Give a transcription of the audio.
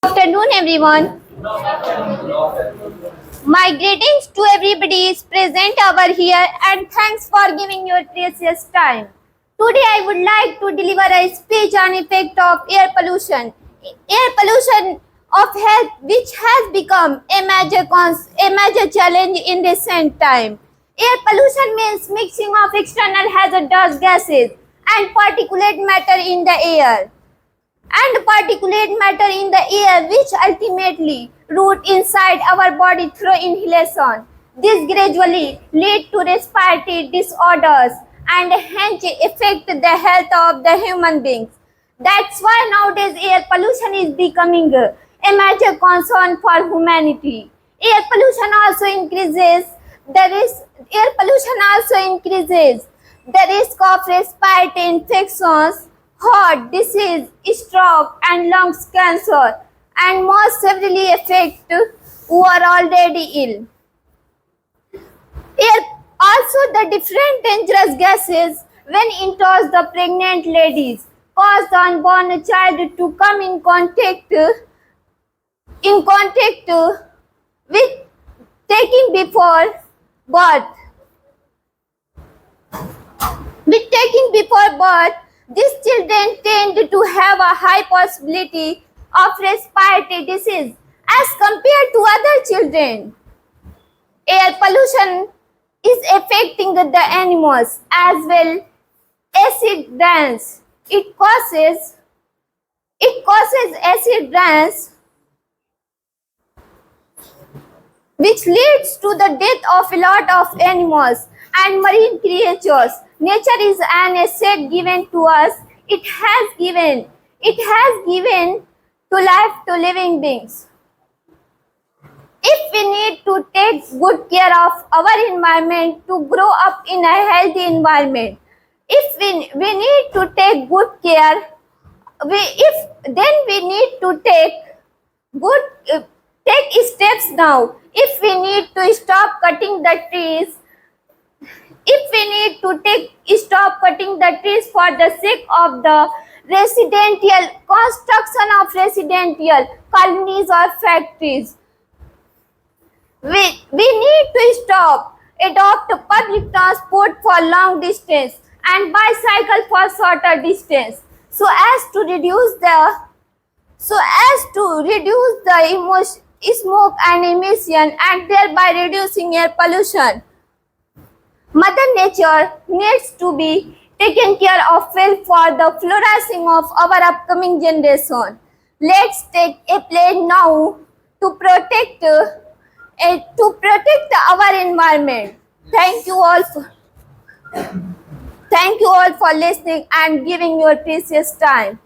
Afternoon, everyone. My greetings to everybody is present over here and thanks for giving your precious time. Today I would like to deliver a speech on effect of air pollution. Air pollution of health which has become a major challenge in recent time. Air pollution means mixing of external hazardous gases and particulate matter in the air which ultimately root inside our body through inhalation. This gradually lead to respiratory disorders and hence affect the health of the human beings. That's why nowadays air pollution is becoming a major concern for humanity. Air pollution also increases the risk of respiratory infections, heart disease, stroke, and lungs cancer, and most severely affect who are already ill. Also, the different dangerous gases when enters the pregnant ladies cause the unborn child to come in contact with taking before birth. These children tend to have a high possibility of respiratory disease as compared to other children. Air pollution is affecting the animals as well. Acid rains. It causes acid rains which leads to the death of a lot of animals and marine creatures. Nature is an asset given to us. It has given to life to living beings. If we need to take good care of our environment to grow up in a healthy environment, if we need to take good care, we need to take steps now. If we need to stop cutting the trees, stop cutting the trees for the sake of the construction of residential colonies or factories. We need to adopt public transport for long distance and bicycle for shorter distance so as to reduce the smoke and emission and thereby reducing air pollution. Mother Nature needs to be taken care of well for the flourishing of our upcoming generation. Let's take a pledge now to protect our environment. Thank you all for listening and giving your precious time.